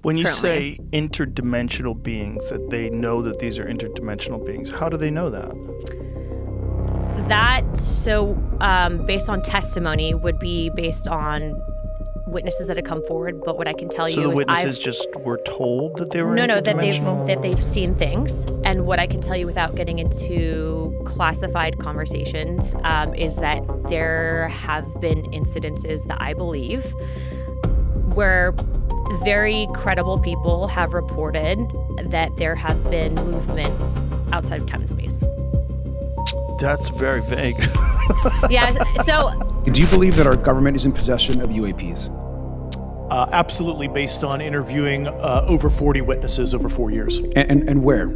When you currently. say interdimensional beings, that they know that these are interdimensional beings, how do they know that? Based on testimony, would be based on witnesses that have come forward. But what I can tell So you the is witnesses just were told that they were that interdimensional? they've seen things. And what I can tell you without getting into classified conversations is that there have been incidences that I believe where very credible people have reported that there have been movement outside of time and space. That's very vague. Yeah, so... Do you believe that our government is in possession of UAPs? Absolutely, based on interviewing over 40 witnesses over 4 years. And where?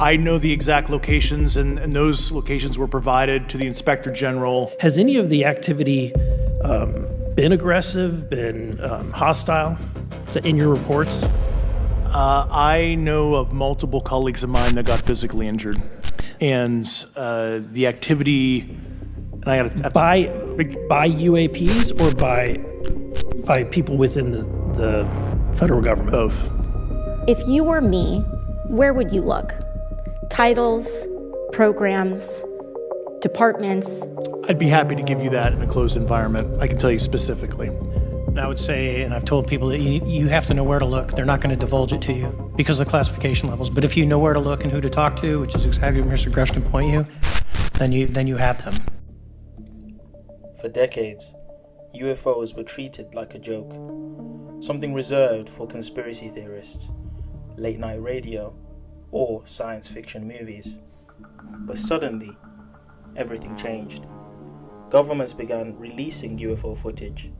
I know the exact locations, and those locations were provided to the Inspector General. Has any of the activity been aggressive, been hostile in your reports? I know of multiple colleagues of mine that got physically injured. And the activity... And I gotta by UAPs or by people within the federal government? Both. If you were me, where would you look? Titles, programs, departments? I'd be happy to give you that in a closed environment. I can tell you specifically. And I would say, and I've told people that you have to know where to look. They're not going to divulge it to you because of the classification levels. But if you know where to look and who to talk to, which is exactly where Mr. Gresh can point you, then you have them. For decades, UFOs were treated like a joke, something reserved for conspiracy theorists, late-night radio, or science fiction movies. But suddenly, everything changed. Governments began releasing UFO footage.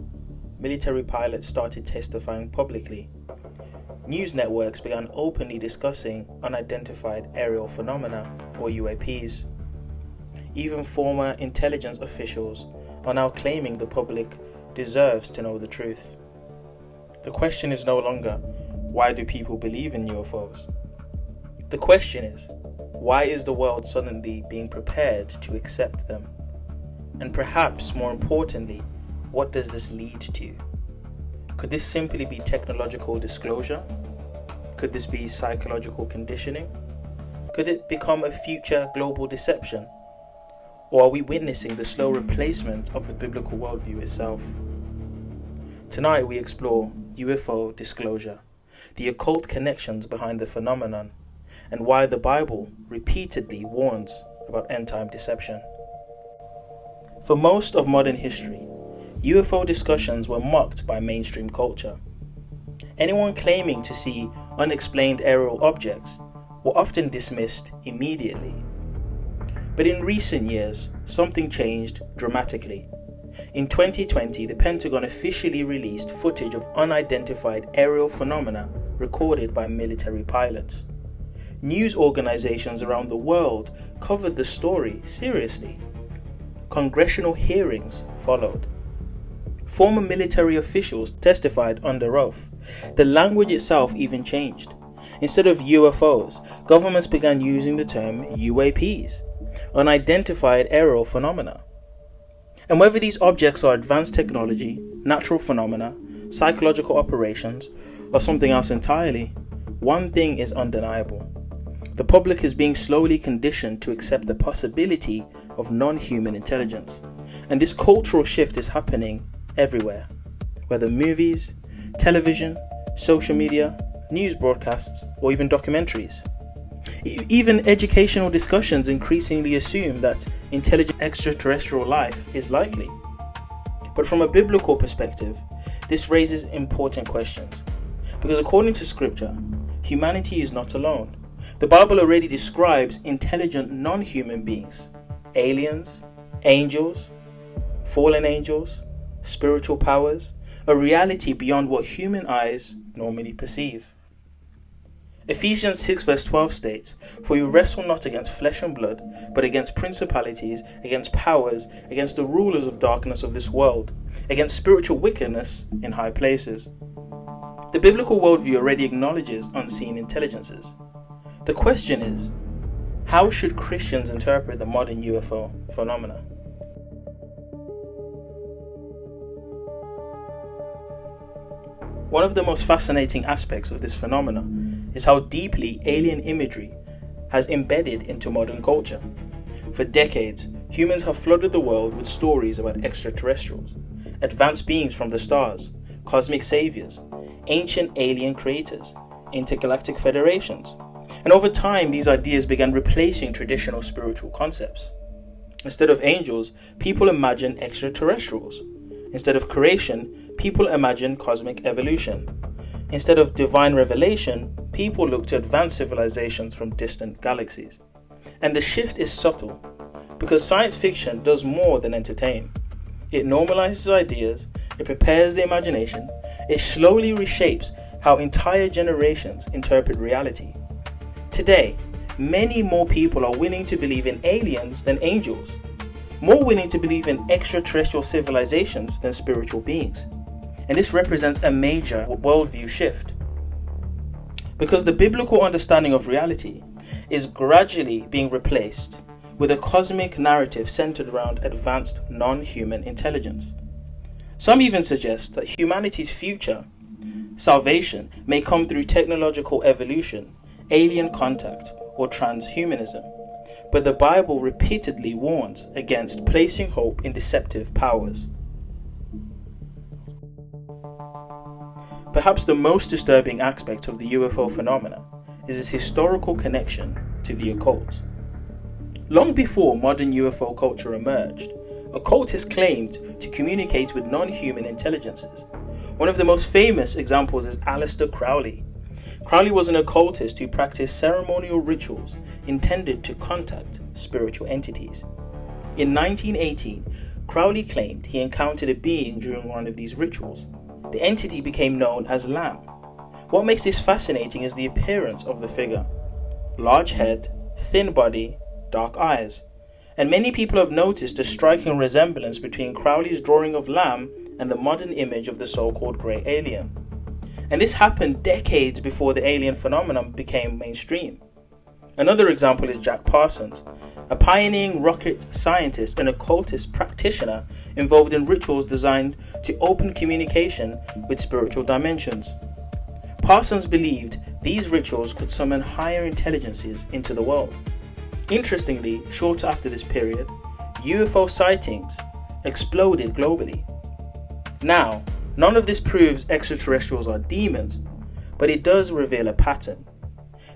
Military pilots started testifying publicly. News networks began openly discussing unidentified aerial phenomena, or UAPs. Even former intelligence officials are now claiming the public deserves to know the truth. The question is no longer, why do people believe in UFOs? The question is, why is the world suddenly being prepared to accept them? And perhaps more importantly, what does this lead to? Could this simply be technological disclosure? Could this be psychological conditioning? Could it become a future global deception? Or are we witnessing the slow replacement of the biblical worldview itself? Tonight we explore UFO disclosure, the occult connections behind the phenomenon, and why the Bible repeatedly warns about end-time deception. For most of modern history, UFO discussions were mocked by mainstream culture. Anyone claiming to see unexplained aerial objects were often dismissed immediately. But in recent years, something changed dramatically. In 2020, the Pentagon officially released footage of unidentified aerial phenomena recorded by military pilots. News organizations around the world covered the story seriously. Congressional hearings followed. Former military officials testified under oath. The language itself even changed. Instead of UFOs, governments began using the term UAPs, unidentified aerial phenomena. And whether these objects are advanced technology, natural phenomena, psychological operations, or something else entirely, one thing is undeniable. The public is being slowly conditioned to accept the possibility of non-human intelligence. And this cultural shift is happening everywhere, whether movies, television, social media, news broadcasts, or even documentaries. Even educational discussions increasingly assume that intelligent extraterrestrial life is likely. But from a biblical perspective, this raises important questions. Because according to scripture, humanity is not alone. The Bible already describes intelligent non-human beings, aliens, angels, fallen angels, spiritual powers, a reality beyond what human eyes normally perceive. Ephesians 6 verse 12 states, "For you wrestle not against flesh and blood, but against principalities, against powers, against the rulers of darkness of this world, against spiritual wickedness in high places." The biblical worldview already acknowledges unseen intelligences. The question is, how should Christians interpret the modern UFO phenomena? One of the most fascinating aspects of this phenomenon is how deeply alien imagery has embedded into modern culture. For decades, humans have flooded the world with stories about extraterrestrials, advanced beings from the stars, cosmic saviors, ancient alien creators, intergalactic federations. And over time, these ideas began replacing traditional spiritual concepts. Instead of angels, people imagine extraterrestrials. Instead of creation, people imagine cosmic evolution. Instead of divine revelation, people look to advanced civilizations from distant galaxies. And the shift is subtle, because science fiction does more than entertain. It normalizes ideas, it prepares the imagination, it slowly reshapes how entire generations interpret reality. Today, many more people are willing to believe in aliens than angels, more willing to believe in extraterrestrial civilizations than spiritual beings. And this represents a major worldview shift. Because the biblical understanding of reality is gradually being replaced with a cosmic narrative centered around advanced non-human intelligence. Some even suggest that humanity's future salvation may come through technological evolution, alien contact, or transhumanism. But the Bible repeatedly warns against placing hope in deceptive powers. Perhaps the most disturbing aspect of the UFO phenomena is its historical connection to the occult. Long before modern UFO culture emerged, occultists claimed to communicate with non-human intelligences. One of the most famous examples is Aleister Crowley. Crowley was an occultist who practiced ceremonial rituals intended to contact spiritual entities. In 1918, Crowley claimed he encountered a being during one of these rituals. The entity became known as Lam. What makes this fascinating is the appearance of the figure. Large head, thin body, dark eyes. And many people have noticed a striking resemblance between Crowley's drawing of Lam and the modern image of the so-called grey alien. And this happened decades before the alien phenomenon became mainstream. Another example is Jack Parsons, a pioneering rocket scientist and occultist practitioner involved in rituals designed to open communication with spiritual dimensions. Parsons believed these rituals could summon higher intelligences into the world. Interestingly, shortly after this period, UFO sightings exploded globally. Now, none of this proves extraterrestrials are demons, but it does reveal a pattern.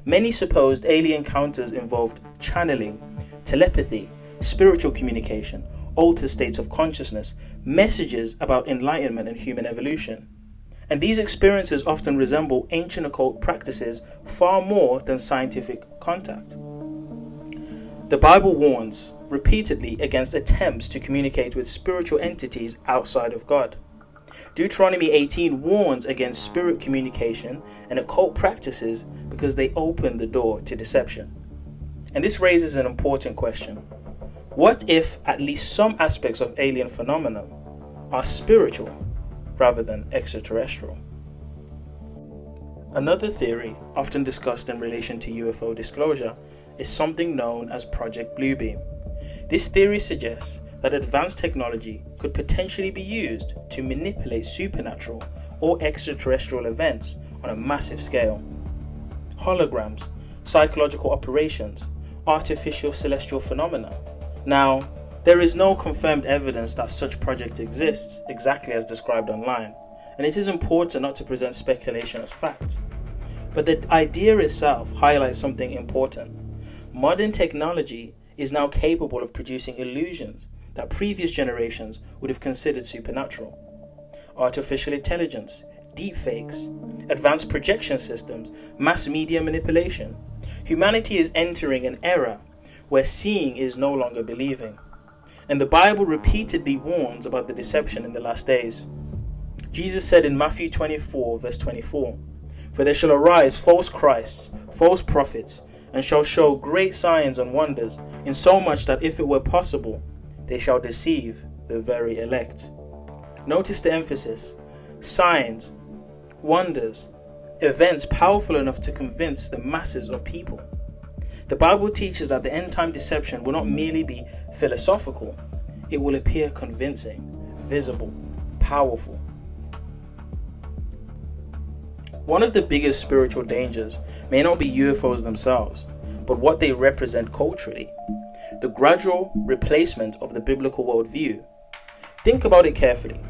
Many supposed alien encounters involved channeling, telepathy, spiritual communication, altered states of consciousness, messages about enlightenment and human evolution. And these experiences often resemble ancient occult practices far more than scientific contact. The Bible warns repeatedly against attempts to communicate with spiritual entities outside of God. Deuteronomy 18 warns against spirit communication and occult practices because they open the door to deception. And this raises an important question. What if at least some aspects of alien phenomena are spiritual rather than extraterrestrial? Another theory often discussed in relation to UFO disclosure is something known as Project Bluebeam. This theory suggests that advanced technology could potentially be used to manipulate supernatural or extraterrestrial events on a massive scale. Holograms, psychological operations, artificial celestial phenomena. Now, there is no confirmed evidence that such project exists exactly as described online, and it is important not to present speculation as fact. But the idea itself highlights something important. Modern technology is now capable of producing illusions that previous generations would have considered supernatural. Artificial intelligence, deepfakes, advanced projection systems, mass media manipulation. Humanity is entering an era where seeing is no longer believing. And the Bible repeatedly warns about the deception in the last days. Jesus said in Matthew 24, verse 24, "For there shall arise false Christs, false prophets, and shall show great signs and wonders, insomuch that if it were possible, they shall deceive the very elect." Notice the emphasis. Signs, wonders, events powerful enough to convince the masses of people. The Bible teaches that the end-time deception will not merely be philosophical, it will appear convincing, visible, powerful. One of the biggest spiritual dangers may not be UFOs themselves, but what they represent culturally. The gradual replacement of the biblical worldview. Think about it carefully.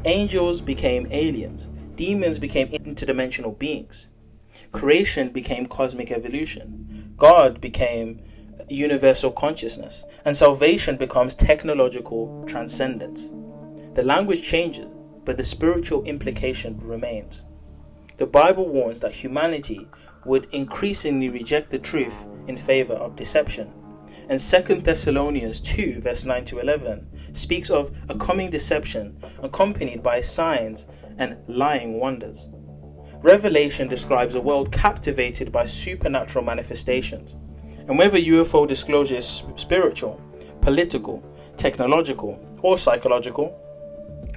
Angels became aliens. Demons became interdimensional beings. Creation became cosmic evolution. God became universal consciousness. And salvation becomes technological transcendence. The language changes, but the spiritual implication remains. The Bible warns that humanity would increasingly reject the truth in favor of deception. And 2 Thessalonians 2 verse 9 to 11 speaks of a coming deception accompanied by signs and lying wonders. Revelation describes a world captivated by supernatural manifestations. And whether UFO disclosure is spiritual, political, technological, or psychological,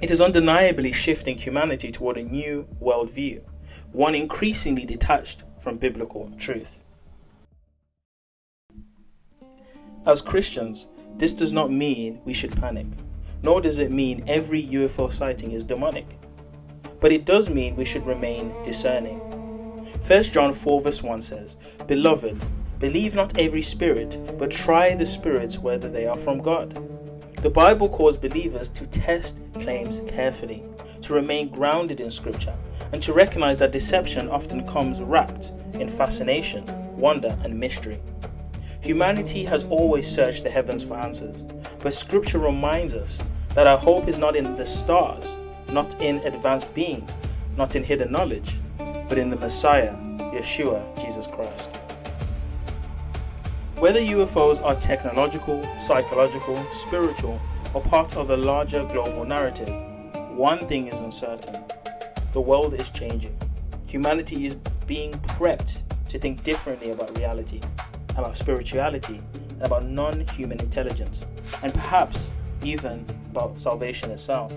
it is undeniably shifting humanity toward a new worldview, one increasingly detached from biblical truth. As Christians, this does not mean we should panic, nor does it mean every UFO sighting is demonic. But it does mean we should remain discerning. 1 John 4 verse 1 says, "Beloved, believe not every spirit, but try the spirits whether they are from God." The Bible calls believers to test claims carefully, to remain grounded in Scripture, and to recognize that deception often comes wrapped in fascination, wonder, and mystery. Humanity has always searched the heavens for answers, but Scripture reminds us that our hope is not in the stars, not in advanced beings, not in hidden knowledge, but in the Messiah, Yeshua, Jesus Christ. Whether UFOs are technological, psychological, spiritual, or part of a larger global narrative, one thing is uncertain. The world is changing. Humanity is being prepped to think differently about reality, about spirituality, and about non-human intelligence, and perhaps even about salvation itself.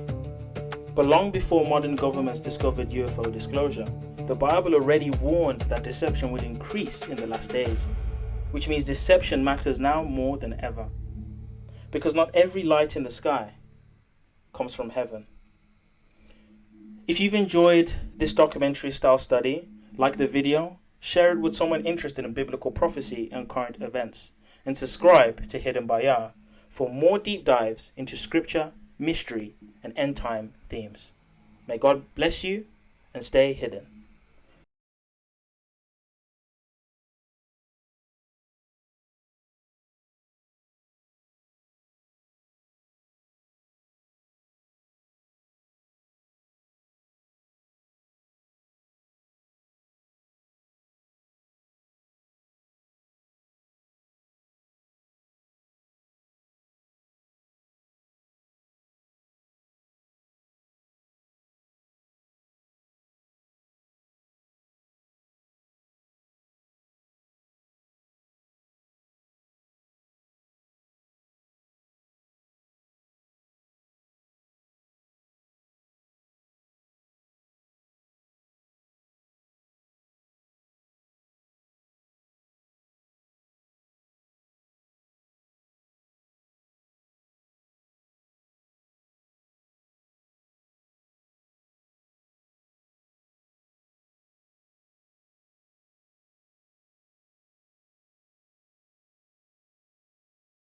But long before modern governments discovered UFO disclosure, the Bible already warned that deception would increase in the last days, which means deception matters now more than ever. Because not every light in the sky comes from heaven. If you've enjoyed this documentary style study, like the video, share it with someone interested in biblical prophecy and current events, and subscribe to Hidden by Yah for more deep dives into scripture, mystery, and end time themes. May God bless you and stay hidden.